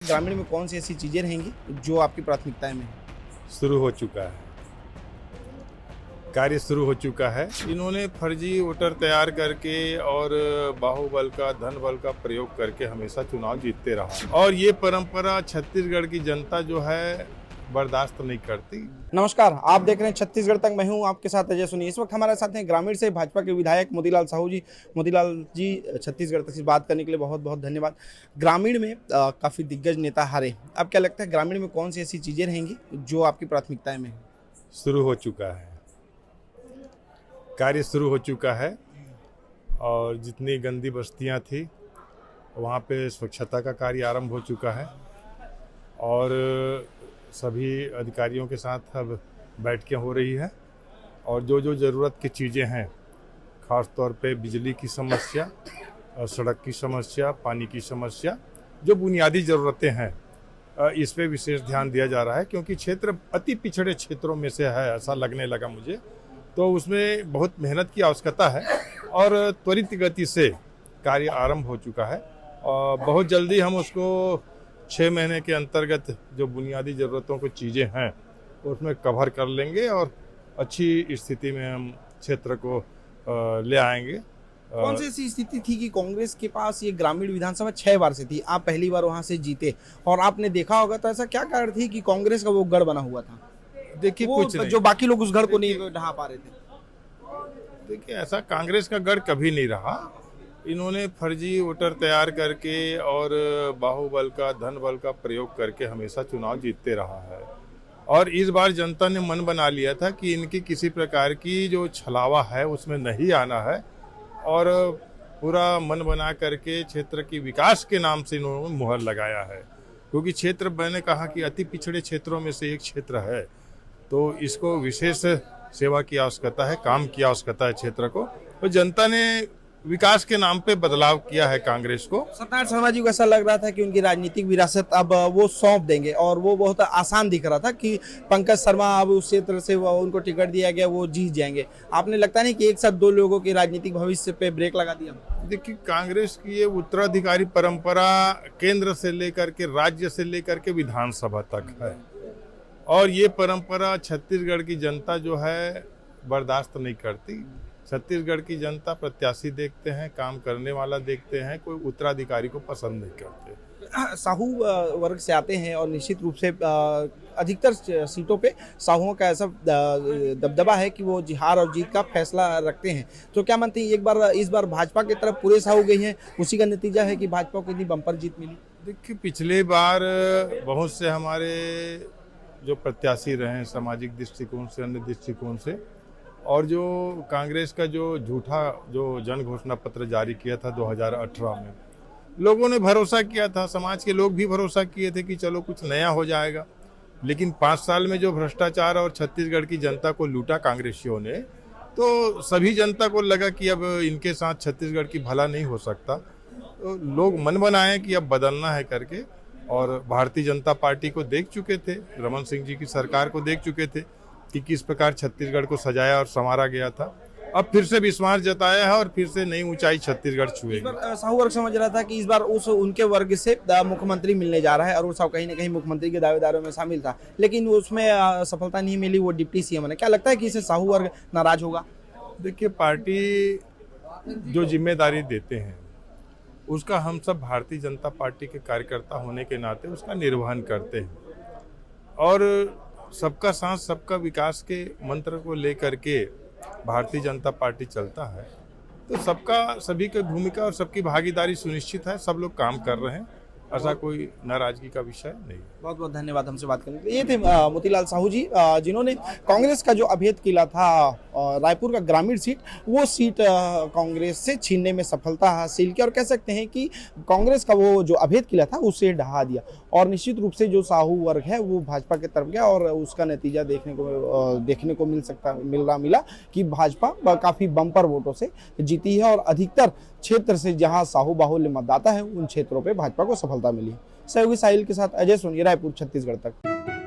ग्रामीण में कौन सी ऐसी चीज़ें रहेंगी जो आपकी प्राथमिकताएं में हैं? शुरू हो चुका है। कार्य शुरू हो चुका है। इन्होंने फर्जी वोटर तैयार करके और बाहुबल का धन बल का प्रयोग करके हमेशा चुनाव जीतते रहा और ये परंपरा छत्तीसगढ़ की जनता जो है बर्दाश्त नहीं करती। नमस्कार, आप देख रहे हैं छत्तीसगढ़ तक। मैं हूं आपके साथ अजय सुनी। इस वक्त हमारे साथ हैं ग्रामीण से भाजपा के विधायक मोतीलाल साहू जी। मोतीलाल जी, छत्तीसगढ़ तक से बात करने के लिए बहुत बहुत धन्यवाद। ग्रामीण में काफ़ी दिग्गज नेता हारे, अब क्या लगता है ग्रामीण में कौन सी ऐसी चीज़ें रहेंगी जो आपकी प्राथमिकताएं में हैं? शुरू हो चुका है। कार्य शुरू हो चुका है और जितनी गंदी बस्तियां थी वहाँ पे स्वच्छता का कार्य आरंभ हो चुका है और सभी अधिकारियों के साथ अब बैठकें हो रही है और जो जो ज़रूरत की चीज़ें हैं, ख़ास तौर पे बिजली की समस्या, सड़क की समस्या, पानी की समस्या, जो बुनियादी ज़रूरतें हैं, इस पे विशेष ध्यान दिया जा रहा है क्योंकि क्षेत्र अति पिछड़े क्षेत्रों में से है, ऐसा लगने लगा मुझे। तो उसमें बहुत मेहनत की आवश्यकता है और त्वरित गति से कार्य आरंभ हो चुका है और बहुत जल्दी हम उसको 6 महीने के अंतर्गत जो बुनियादी ज़रूरतों की चीज़ें हैं उसमें कवर कर लेंगे और अच्छी स्थिति में हम क्षेत्र को ले आएंगे। कौन सी ऐसी स्थिति थी कि कांग्रेस के पास ये ग्रामीण विधानसभा 6 बार से थी, आप पहली बार वहां से जीते और आपने देखा होगा, तो ऐसा क्या कारण थी कि कांग्रेस का वो गढ़ बना हुआ था? देखिए, कुछ नहीं। जो बाकी लोग उस गढ़ को नहीं ढहा पा रहे थे। देखिए, ऐसा कांग्रेस का गढ़ कभी नहीं रहा। इन्होंने फर्जी वोटर तैयार करके और बाहुबल का धन बल का प्रयोग करके हमेशा चुनाव जीतते रहा है और इस बार जनता ने मन बना लिया था कि इनकी किसी प्रकार की जो छलावा है उसमें नहीं आना है और पूरा मन बना करके क्षेत्र की विकास के नाम से इन्होंने मुहर लगाया है क्योंकि क्षेत्र, मैंने कहा कि अति पिछड़े क्षेत्रों में से एक क्षेत्र है, तो इसको विशेष सेवा की आवश्यकता है, काम की आवश्यकता है क्षेत्र को। तो जनता ने विकास के नाम पे बदलाव किया है कांग्रेस को। सत्तार शर्मा जी को ऐसा लग रहा था कि उनकी राजनीतिक विरासत अब वो सौंप देंगे और वो बहुत आसान दिख रहा था कि पंकज शर्मा अब उस क्षेत्र से उनको टिकट दिया गया, वो जीत जाएंगे। आपने लगता नहीं कि एक साथ दो लोगों के राजनीतिक भविष्य पे ब्रेक लगा दिया? देखिए, कांग्रेस की ये उत्तराधिकारी परंपरा केंद्र से लेकर के राज्य से लेकर के विधानसभा तक है और ये परंपरा छत्तीसगढ़ की जनता जो है बर्दाश्त नहीं करती। छत्तीसगढ़ की जनता प्रत्याशी देखते हैं, काम करने वाला देखते हैं, कोई उत्तराधिकारी को पसंद नहीं करते। साहू वर्ग से आते हैं और निश्चित रूप से अधिकतर सीटों पे साहुओं का ऐसा दबदबा है कि वो हार और जीत का फैसला रखते हैं। तो क्या मानते हैं इस बार भाजपा की तरफ पूरे साहू गई हैं, उसी का नतीजा है कि भाजपा को इतनी बम्पर जीत मिली? देखिए, पिछले बार बहुत से हमारे जो प्रत्याशी रहे हैं सामाजिक दृष्टिकोण से, अन्य दृष्टिकोण से, और जो कांग्रेस का जो झूठा जो जन घोषणा पत्र जारी किया था 2018 में, लोगों ने भरोसा किया था, समाज के लोग भी भरोसा किए थे कि चलो कुछ नया हो जाएगा। लेकिन 5 साल में जो भ्रष्टाचार और छत्तीसगढ़ की जनता को लूटा कांग्रेसियों ने, तो सभी जनता को लगा कि अब इनके साथ छत्तीसगढ़ की भला नहीं हो सकता। तो लोग मन बनाए कि अब बदलना है करके, और भारतीय जनता पार्टी को देख चुके थे, रमन सिंह जी की सरकार को देख चुके थे कि किस प्रकार छत्तीसगढ़ को सजाया और संवारा गया था। अब फिर से विश्वास जताया है और फिर से नई ऊंचाई छत्तीसगढ़ छुएगी। साहू वर्ग समझ रहा था कि इस बार उनके वर्ग से मुख्यमंत्री मिलने जा रहा है और वो साहू कहीं ना कहीं मुख्यमंत्री के दावेदारों में शामिल था, लेकिन उसमें सफलता नहीं मिली, वो डिप्टी सीएम है। क्या लगता है कि इससे साहू वर्ग नाराज होगा? देखिए, पार्टी जो जिम्मेदारी देते हैं उसका हम सब भारतीय जनता पार्टी के कार्यकर्ता होने के नाते उसका निर्वहन करते हैं और सबका साथ सबका विकास के मंत्र को लेकर के भारतीय जनता पार्टी चलता है। तो सबका, सभी की भूमिका और सबकी भागीदारी सुनिश्चित है, सब लोग काम कर रहे हैं, ऐसा कोई नाराजगी का विषय नहीं। बहुत बहुत धन्यवाद हमसे बात करने के लिए। ये थे मोतीलाल साहू जी, जिन्होंने कांग्रेस का जो अभेद किला था रायपुर का ग्रामीण सीट, वो सीट कांग्रेस से छीनने में सफलता हासिल की और कह सकते हैं कि कांग्रेस का वो जो अभेद किला था उसे ढहा दिया और निश्चित रूप से जो साहू वर्ग है वो भाजपा की तरफ गया और उसका नतीजा देखने को मिला कि भाजपा काफ़ी बम्पर वोटों से जीती है और अधिकतर क्षेत्र से जहां साहू बाहुल्य मतदाता है उन क्षेत्रों पे भाजपा को सफलता मिली। सहयोगी साहिल के साथ अजय सोनी, रायपुर, छत्तीसगढ़ तक।